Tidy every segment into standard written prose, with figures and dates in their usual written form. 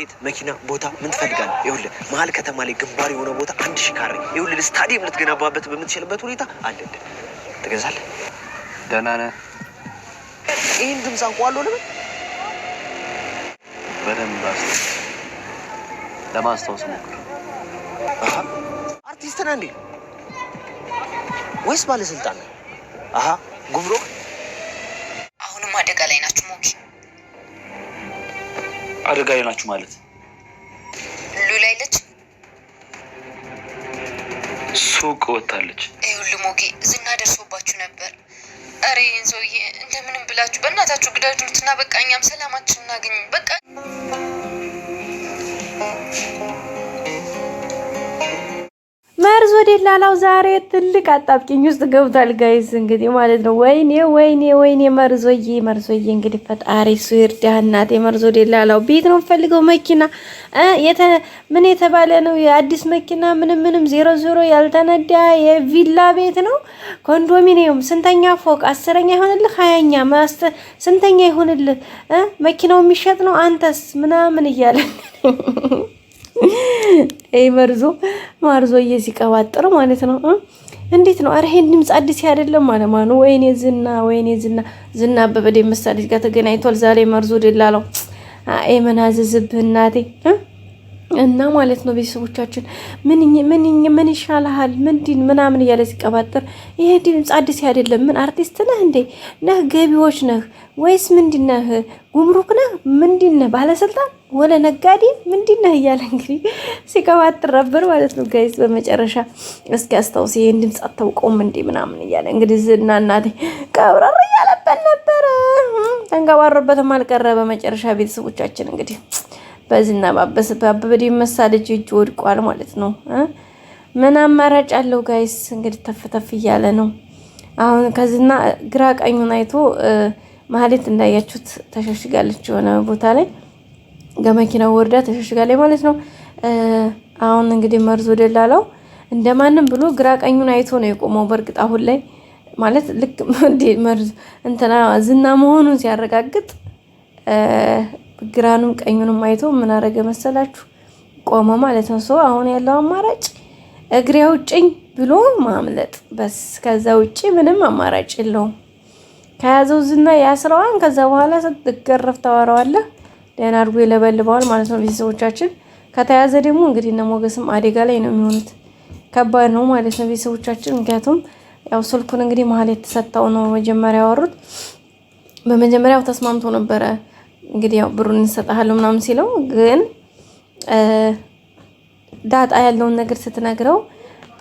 ቤት መኪና ቦታ ምን ትፈልጋለህ? ይኸውልህ መሀል ከተማ ላይ ግንባር የሆነ ቦታ 1000 ካሬ ይኸውልህ ስታዲየም ልትገነባበት በምትችልበት ሁኔታ አለልህ። ትገዛለህ? ደህና ነህ? ይህን ድምፅ አንቋለሁ ልበል በደንብ ለማስታወስ ሞክር። አርቲስት ነህ እንዴ ወይስ ባለስልጣን ነህ? ጉምሩክ አሁንም አደጋ ላይ ናችሁ ሞኪ። አደጋ ላይ ናችሁ ማለት ሉላ የለች? ሱቅ ወጣለች። ይኸውልህ ሞኪ ዝና ደርሶባችሁ ነበር። አሬ ይህን ሰውዬ እንደምንም ብላችሁ በእናታችሁ ግዳጁትና በቃ እኛም ሰላማችን እናገኝ በቃ። መርዞ ደላላው ዛሬ ትልቅ አጣብቂኝ ውስጥ ገብቷል ጋይስ እንግዲህ ማለት ነው። ወይኔ መርዞዬ እንግዲህ ፈጣሪ እሱ ይርዳህ እናቴ። መርዞ ደላላው ቤት ነው ፈልገው መኪና ምን የተባለ ነው የአዲስ መኪና ምንም 00 ያልተነዳ የቪላ ቤት ነው ኮንዶሚኒየም። ስንተኛ ፎቅ? 10ኛ ይሆንልህ 20ኛ ስንተኛ ይሆንልህ? መኪናው የሚሸጥ ነው አንተስ ምናምን እያለ መርዞዬ ሲቀባጥር ማለት ነው። እንዴት ነው? አረ ይሄን ድምጽ አዲስ አይደለም ማለት ነው። ወይኔ ዝና አበበ ደመሳ ልጅ ጋር ተገናኝቷል ዛሬ መርዞ ደላላው። ምን አዘዝብህ እናቴ እና ማለት ነው። ቤተሰቦቻችን ምን ይሻልሃል ምናምን እያለ ሲቀባጥር ይሄ ድምጽ አዲስ አይደለም። ምን አርቲስት ነህ እንዴ? ነህ ገቢዎች ነህ ወይስ ምንድነህ? ጉምሩክ ነህ ምንድነህ? ባለስልጣን ወለ ነጋዴ ምንድነህ? እያለ እንግዲህ ሲቀባጥር ነበር ማለት ነው ጋይስ። በመጨረሻ እስኪ አስታውስ ይሄን ድምጽ አታውቀውም እንዴ ምናምን እያለ እንግዲህ ዝና እናቴ ቀብረር እያለበት ነበር። ተንቀባረበትም አልቀረ። በመጨረሻ ቤተሰቦቻችን እንግዲህ በዝና ባበበ ደመሳ ልጅ እጅ ወድቋል ማለት ነው። ምን አማራጭ አለው ጋይስ? እንግዲህ ተፍ እያለ ነው አሁን። ከዝና ግራ ቀኙን አይቶ ማህሌት እንዳያችሁት ተሸሽጋለች የሆነ ቦታ ላይ ገመኪናው ወርዳ ተሸሽጋለች ማለት ነው። አሁን እንግዲህ መርዞ ደላላው እንደማንም ብሎ ግራ ቀኙን አይቶ ነው የቆመው። በርግጥ አሁን ላይ ማለት ልክ መርዞ እንትና ዝና መሆኑን ሲያረጋግጥ ግራኑም ቀኙንም አይቶ ምን አረገ መሰላችሁ? ቆመ ማለት ነው። ሰው አሁን ያለው አማራጭ እግሬ አውጭኝ ብሎ ማምለጥ በስ። ከዛ ውጪ ምንም አማራጭ የለውም። ከያዘው ዝና ያስረዋን። ከዛ በኋላ ስትገረፍ ታወራዋለህ። ደህና አድርጎ ይለበልበዋል ማለት ነው። ቤተሰቦቻችን ከተያዘ ደግሞ እንግዲህ እነ ሞገስም አደጋ ላይ ነው የሚሆኑት። ከባድ ነው ማለት ነው ቤተሰቦቻችን። ምክንያቱም ያው ስልኩን እንግዲህ ማህሌት ተሰጣው ነው መጀመሪያ ያወሩት። በመጀመሪያው ተስማምቶ ነበረ እንግዲህ ያው ብሩን እንሰጣለን ምናምን ሲለው፣ ግን ዳጣ ያለውን ነገር ስትነግረው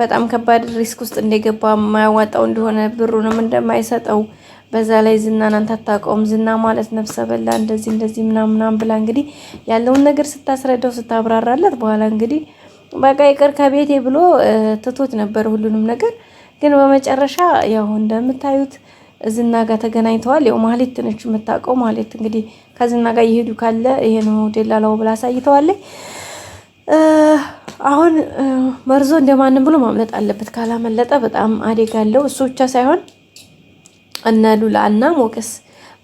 በጣም ከባድ ሪስክ ውስጥ እንደገባ የማያዋጣው እንደሆነ ብሩንም እንደማይሰጠው በዛ ላይ ዝናን አንተ አታውቀውም፣ ዝና ማለት ነፍሰ በላ እንደዚህ ምናምን ብላ እንግዲህ ያለውን ነገር ስታስረዳው ስታብራራለት በኋላ እንግዲህ በቃ ይቅር ከቤቴ ብሎ ትቶት ነበር ሁሉንም ነገር። ግን በመጨረሻ ያው እንደምታዩት ዝና ጋር ተገናኝተዋል። ያው ማህሌት ነች የምታውቀው። ማህሌት እንግዲህ ከዝና ጋር ይሄዱ ካለ ይሄ ነው ደላላው ብላ አሳይተዋለች። አሁን መርዞ እንደማንም ብሎ ማምለጥ አለበት። ካላመለጠ በጣም አደጋ አለው። እሱ ብቻ ሳይሆን እነ ሉላ እና ሞገስ።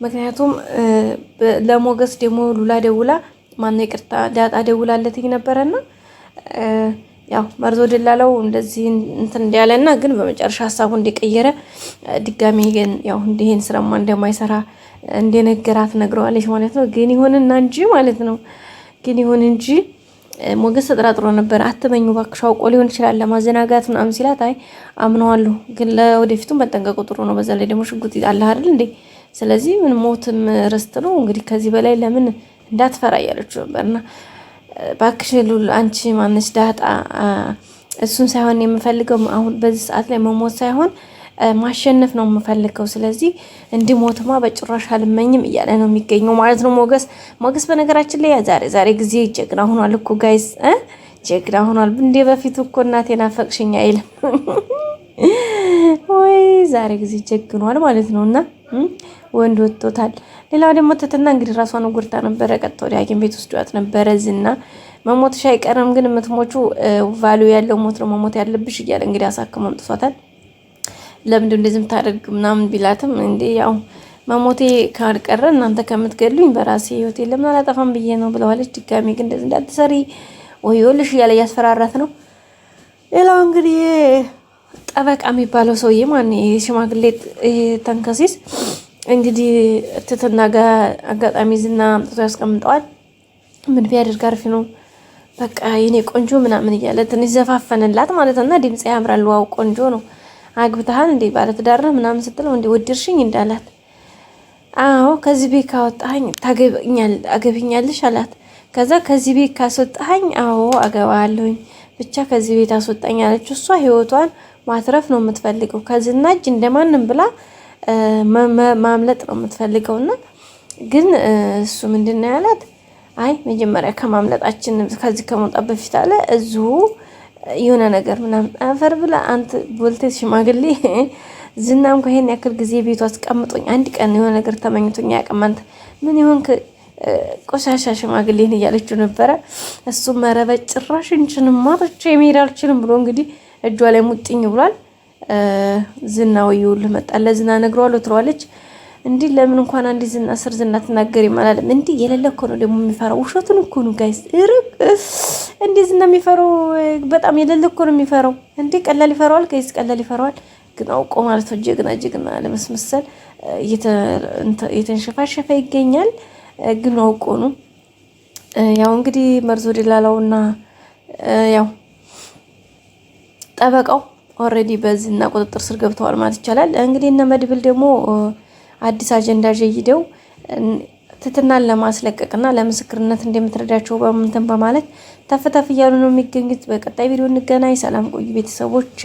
ምክንያቱም ለሞገስ ደግሞ ሉላ ደውላ ማነው ይቅርታ ዳጣ ደውላለትኝ ነበረና ያው መርዞ ደላላው እንደዚህ እንትን እንዲያለና ግን በመጨረሻ ሀሳቡ እንደቀየረ ድጋሚ ግን ያው እንደሄን ስራማ እንደማይሰራ እንደነገራት ነግረዋለች ማለት ነው። ግን ይሁንና እንጂ ማለት ነው ግን ይሁን እንጂ ሞገስ ተጠራጥሮ ነበር። አትመኙ ባክሽ አውቆ ሊሆን ይችላል ለማዘናጋት ምናምን ሲላት አይ አምነዋለሁ፣ ግን ለወደፊቱ መጠንቀቁ ጥሩ ነው። በዛ ላይ ደግሞ ሽጉጥ ይጣል አይደል እንዴ? ስለዚህ ምን ሞትም ርስት ነው እንግዲህ ከዚህ በላይ ለምን እንዳትፈራ እያለችው ነበርና ባክሽ ሉል አንቺ ማነሽ ዳጣ እሱን ሳይሆን የምፈልገው አሁን በዚህ ሰዓት ላይ መሞት ሳይሆን ማሸነፍ ነው የምፈልገው። ስለዚህ እንዲሞትማ በጭራሽ አልመኝም እያለ ነው የሚገኘው ማለት ነው ሞገስ በነገራችን ላይ ዛሬ ጊዜ ጀግና ሆኗል እኮ ጋይስ፣ ጀግና ሆኗል። እንደ በፊቱ እኮ እናቴ ናፈቅሽኝ አይልም ወይ? ዛሬ ጊዜ ጀግኗል ማለት ነውና ወንድ ወጥቶታል። ሌላው ደግሞ ተተና እንግዲህ ራሷን ጉርታ ነበረ። ቀጥ ወደ ሐኪም ቤት ወስዷት ነበረ። ዝና መሞትሽ አይቀርም ግን የምትሞቹ ቫልዩ ያለው ሞት ነው መሞት ያለብሽ እያለ እንግዲህ አሳክሞ አምጥቷታል። ለምንድን እንደዚህ የምታደርግ ምናምን ቢላትም እንዴ ያው መሞቴ ካልቀረ እናንተ ከምትገሉኝ በራሴ ህይወት ለምን አላጠፋም ብዬ ነው ብለዋለች። ድጋሚ ግን እንደዚህ እንዳትሰሪ ወዮልሽ እያለ እያስፈራራት ነው። ሌላው እንግዲህ ጠበቃ የሚባለው ሰውዬ ማን የሽማግሌ ተንከሲስ እንግዲህ ትትና ጋር አጋጣሚ ዝና አምጥቶ ያስቀምጠዋል። ምን ቢያደርግ አሪፍ ነው በቃ የኔ ቆንጆ ምናምን እያለ ትንሽ ዘፋፈንላት ማለት ነው። ድምጽ ያምራል፣ ዋው ቆንጆ ነው፣ አግብተሃል እንዴ ባለትዳር ነህ ምናምን ስትለው እንዴ ወድርሽኝ እንዳላት፣ አዎ ከዚህ ቤት ካወጣኸኝ አገብኛለሽ አላት። ከዛ ከዚህ ቤት ካስወጣኸኝ አዎ አገባለሁኝ፣ ብቻ ከዚህ ቤት አስወጣኝ አለች። እሷ ህይወቷን ማትረፍ ነው የምትፈልገው፣ ከዝና እጅ እንደማንም ብላ ማምለጥ ነው የምትፈልገውና ግን እሱ ምንድነው ያላት? አይ መጀመሪያ ከማምለጣችን ከዚህ ከመውጣት በፊት አለ እዚሁ የሆነ ነገር ምናምን አፈር ብላ አንተ ቦልቴ ሽማግሌ ዝናም እንኳን ይሄን ያክል ጊዜ ቤቱ አስቀምጦኝ አንድ ቀን የሆነ ነገር ተመኝቶኝ ያውቅም። አንተ ምን ይሆን ቆሻሻ ሽማግሌን እያለችው ነበረ። እሱ መረበ ጭራሽ እንችንም ማጥቼ የሚሄድ አልችልም ብሎ እንግዲህ እጇ ላይ ሙጥኝ ብሏል። ዝናው ይውል መጣለ ዝና ነግሯለሁ ትሯለች። እንዲህ ለምን እንኳን አንዲ ዝና ስር ዝና ተናገሪ ማለት እንዲህ የሌለ እኮ ነው ደግሞ የሚፈራው። ውሸቱን እኮ ነው ጋይስ እርግ እንዲህ ዝና የሚፈራው በጣም የሌለ እኮ ነው የሚፈራው። እንዲህ ቀላል ይፈራዋል ጋይስ፣ ቀላል ይፈራዋል። ግን አውቆ ማለት ነው ጀግና ለመስመሰል እየተንሸፋሸፈ ይገኛል። ግን አውቆ ነው ያው እንግዲህ መርዞ ደላላውና ያው ጠበቃው ኦሬዲ በዝና ቁጥጥር ስር ገብተዋል ማለት ይቻላል። እንግዲህ እነ መድብል ደግሞ አዲስ አጀንዳ ጀይደው ትትናን ለማስለቀቅና ለምስክርነት እንደምትረዳቸው በመንተን በማለት ተፈታፍ እያሉ ነው የሚገኙት። በቀጣይ ቪዲዮ እንገናኝ። ሰላም ቆዩ ቤተሰቦች።